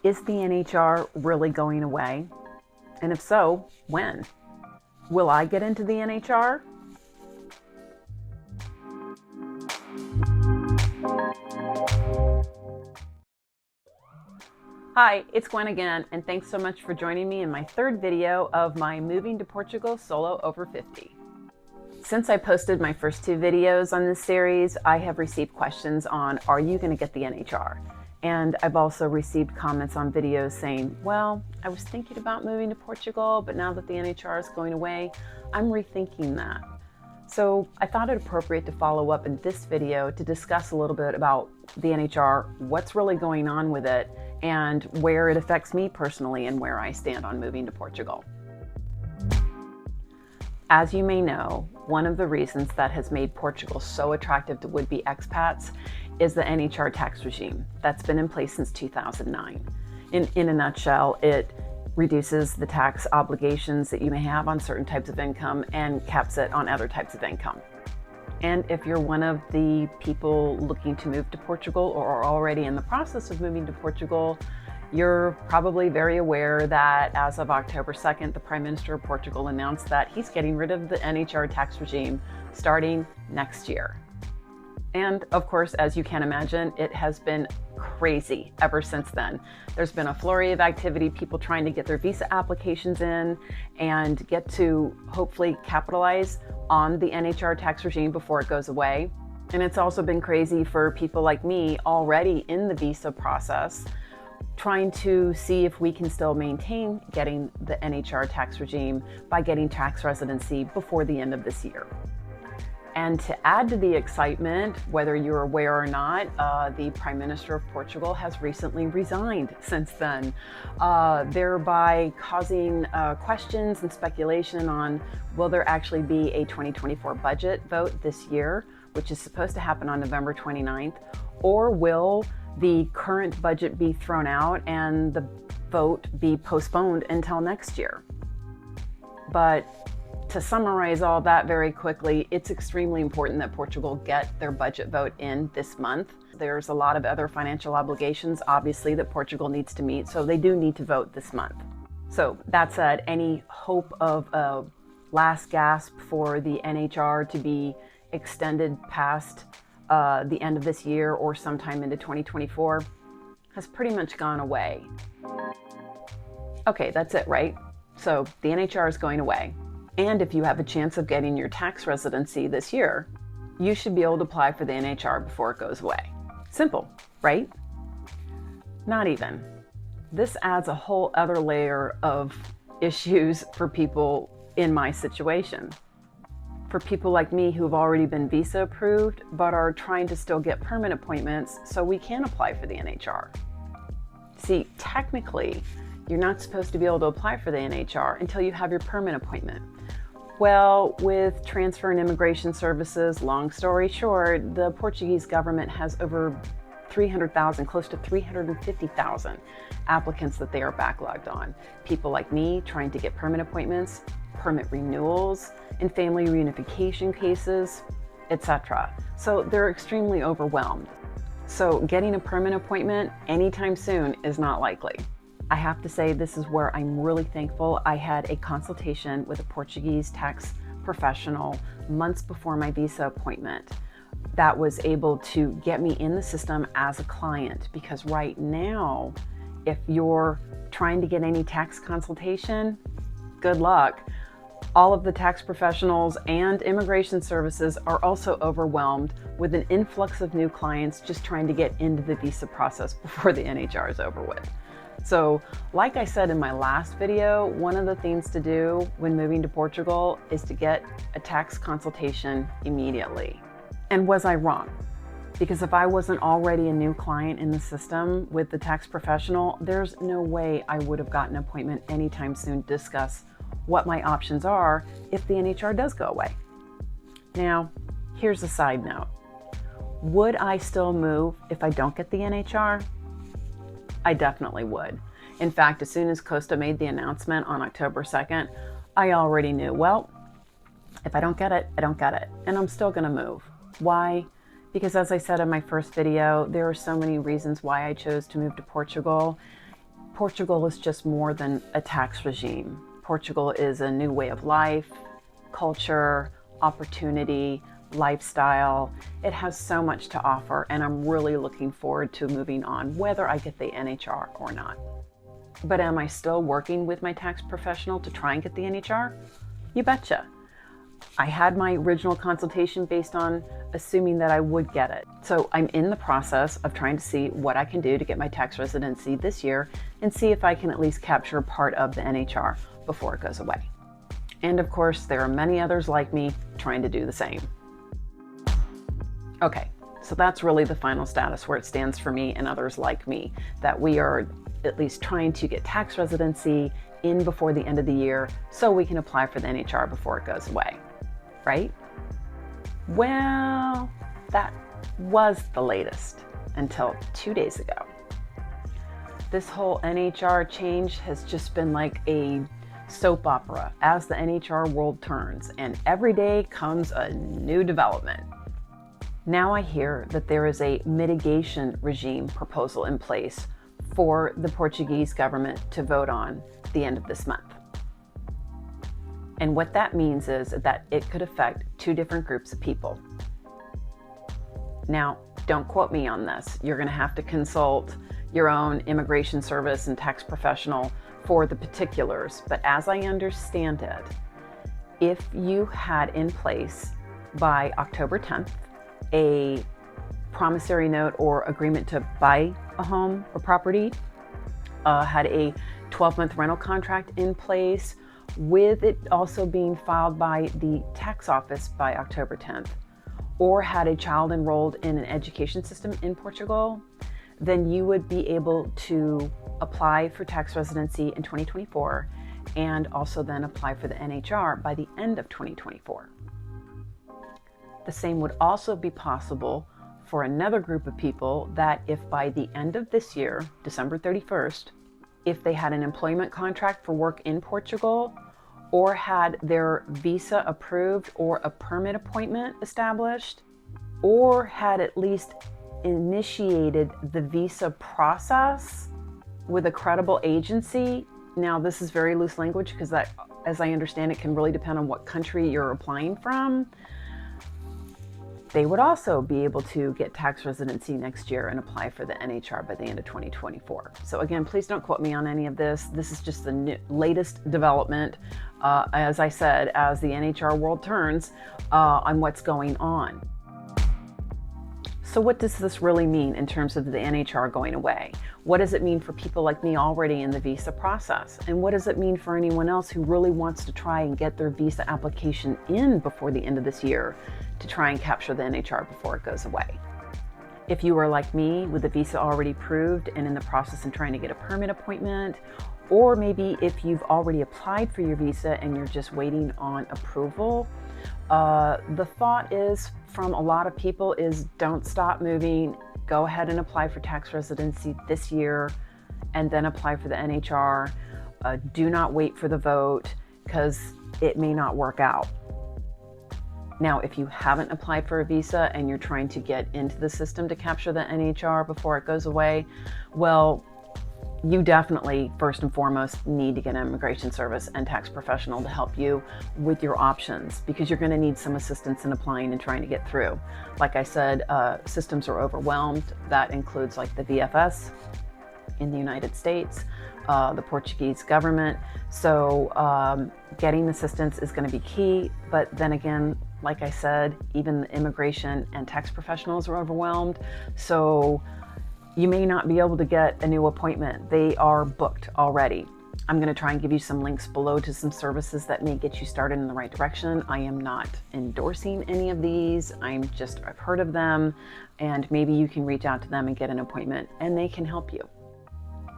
Is the NHR really going away? And if so, when? Will I get into the NHR? Hi, it's Gwen again, and thanks so much for joining me in my third video of my Moving to Portugal Solo Over 50. Since I posted my first two videos on this series, I have received questions on, are you going to get the NHR? And I've also received comments on videos saying, well, I was thinking about moving to Portugal, but now that the NHR is going away, I'm rethinking that. So I thought it appropriate to follow up in this video to discuss a little bit about the NHR, what's really going on with it, and where it affects me personally and where I stand on moving to Portugal. As you may know, one of the reasons that has made Portugal so attractive to would-be expats is the NHR tax regime that's been in place since 2009. In a nutshell, it reduces the tax obligations that you may have on certain types of income and caps it on other types of income. And if you're one of the people looking to move to Portugal or are already in the process of moving to Portugal, you're probably very aware that as of October 2nd, the Prime Minister of Portugal announced that he's getting rid of the NHR tax regime starting next year. And of course, as you can imagine, it has been crazy ever since then. There's been a flurry of activity, people trying to get their visa applications in and get to hopefully capitalize on the NHR tax regime before it goes away. And it's also been crazy for people like me already in the visa process, trying to see if we can still maintain getting the NHR tax regime by getting tax residency before the end of this year. And to add to the excitement, whether you're aware or not, the Prime Minister of Portugal has recently resigned since then, thereby causing questions and speculation on will there actually be a 2024 budget vote this year, which is supposed to happen on November 29th, or will the current budget be thrown out and the vote be postponed until next year. But to summarize all that very quickly, it's extremely important that Portugal get their budget vote in this month. There's a lot of other financial obligations, obviously, that Portugal needs to meet, so they do need to vote this month. So that said, any hope of a last gasp for the NHR to be extended past the end of this year or sometime into 2024 has pretty much gone away. Okay, that's it, right? So the NHR is going away. And if you have a chance of getting your tax residency this year, you should be able to apply for the NHR before it goes away. Simple, right? Not even. This adds a whole other layer of issues for people in my situation. For people like me who've already been visa approved, but are trying to still get permanent appointments so we can apply for the NHR. See, technically, you're not supposed to be able to apply for the NHR until you have your permanent appointment. Well, with transfer and immigration services, long story short, the Portuguese government has over 300,000, close to 350,000 applicants that they are backlogged on. People like me trying to get permanent appointments, permit renewals, and family reunification cases, etc. So they're extremely overwhelmed. So getting a permanent appointment anytime soon is not likely. I have to say this is where I'm really thankful I had a consultation with a Portuguese tax professional months before my visa appointment that was able to get me in the system as a client, because right now, if you're trying to get any tax consultation, good luck. All of the tax professionals and immigration services are also overwhelmed with an influx of new clients just trying to get into the visa process before the NHR is over with. So, like I said in my last video, one of the things to do when moving to Portugal is to get a tax consultation immediately. And was I wrong? Because if I wasn't already a new client in the system with the tax professional, there's no way I would have gotten an appointment anytime soon to discuss what my options are if the NHR does go away. Now, here's a side note. Would I still move if I don't get the NHR? I definitely would. In fact, as soon as Costa made the announcement on October 2nd, I already knew, well, if I don't get it, I don't get it. And I'm still gonna move. Why? Because as I said in my first video, there are so many reasons why I chose to move to Portugal. Portugal is just more than a tax regime. Portugal is a new way of life, culture, opportunity, lifestyle. It has so much to offer, and I'm really looking forward to moving on, whether I get the NHR or not. But am I still working with my tax professional to try and get the NHR? You betcha. I had my original consultation based on assuming that I would get it. So I'm in the process of trying to see what I can do to get my tax residency this year and see if I can at least capture part of the NHR before it goes away. And of course, there are many others like me trying to do the same. Okay, so that's really the final status where it stands for me and others like me, that we are at least trying to get tax residency in before the end of the year so we can apply for the NHR before it goes away, right? Well, that was the latest until 2 days ago. This whole NHR change has just been like a soap opera as the NHR world turns, and every day comes a new development. Now I hear that there is a mitigation regime proposal in place for the Portuguese government to vote on at the end of this month. And what that means is that it could affect two different groups of people. Now, don't quote me on this. You're going to have to consult your own immigration service and tax professional for the particulars. But as I understand it, if you had in place by October 10th a promissory note or agreement to buy a home or property, had a 12-month rental contract in place, with it also being filed by the tax office by October 10th, or had a child enrolled in an education system in Portugal, then you would be able to apply for tax residency in 2024 and also then apply for the NHR by the end of 2024. The same would also be possible for another group of people that if by the end of this year, December 31st, if they had an employment contract for work in Portugal or had their visa approved or a permit appointment established, or had at least initiated the visa process with a credible agency. Now, this is very loose language because that, as I understand it, can really depend on what country you're applying from. They would also be able to get tax residency next year and apply for the NHR by the end of 2024. So again, please don't quote me on any of this. This is just the latest development, as I said, as the NHR world turns on what's going on. So what does this really mean in terms of the NHR going away? What does it mean for people like me already in the visa process? And what does it mean for anyone else who really wants to try and get their visa application in before the end of this year to try and capture the NHR before it goes away? If you are like me with the visa already approved and in the process of trying to get a permit appointment, or maybe if you've already applied for your visa and you're just waiting on approval, the thought is from a lot of people is don't stop moving. Go ahead and apply for tax residency this year and then apply for the NHR. Do not wait for the vote because it may not work out. Now, if you haven't applied for a visa and you're trying to get into the system to capture the NHR before it goes away, well, you definitely, first and foremost, need to get an immigration service and tax professional to help you with your options because you're going to need some assistance in applying and trying to get through. Like I said, systems are overwhelmed. That includes like the VFS in the United States, the Portuguese government. So getting assistance is going to be key. But then again, like I said, even the immigration and tax professionals are overwhelmed. So you may not be able to get a new appointment. They are booked already. I'm going to try and give you some links below to some services that may get you started in the right direction. I am not endorsing any of these. I've heard of them, and maybe you can reach out to them and get an appointment and they can help you.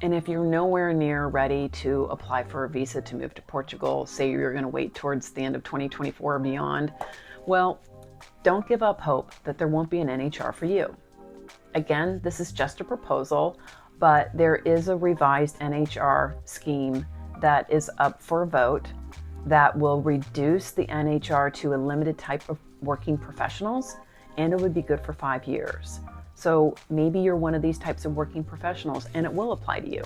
And if you're nowhere near ready to apply for a visa to move to Portugal, say you're going to wait towards the end of 2024 or beyond, well, don't give up hope that there won't be an NHR for you. Again, this is just a proposal, but there is a revised NHR scheme that is up for a vote that will reduce the NHR to a limited type of working professionals, and it would be good for 5 years. So maybe you're one of these types of working professionals and it will apply to you.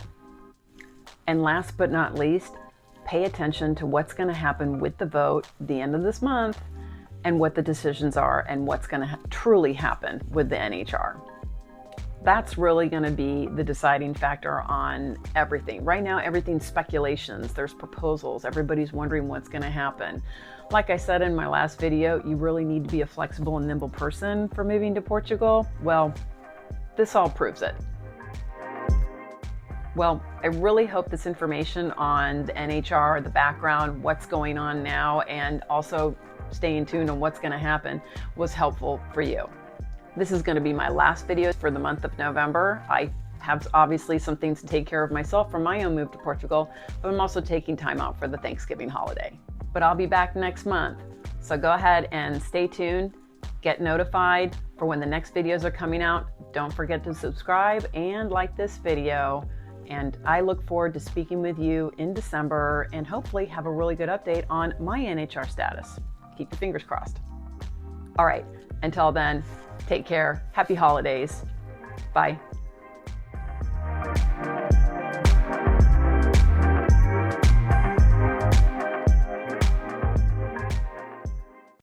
And last but not least, pay attention to what's going to happen with the vote at the end of this month and what the decisions are and what's going to truly happen with the NHR. That's really going to be the deciding factor on everything. Right now, everything's speculations. There's proposals. Everybody's wondering what's going to happen. Like I said in my last video, you really need to be a flexible and nimble person for moving to Portugal. Well, this all proves it. Well, I really hope this information on the NHR, the background, what's going on now, and also staying tuned on what's going to happen was helpful for you. This is going to be my last video for the month of November. I have obviously some things to take care of myself for my own move to Portugal, but I'm also taking time out for the Thanksgiving holiday. But I'll be back next month. So go ahead and stay tuned, get notified for when the next videos are coming out. Don't forget to subscribe and like this video. And I look forward to speaking with you in December and hopefully have a really good update on my NHR status. Keep your fingers crossed. All right, until then, take care. Happy holidays. Bye.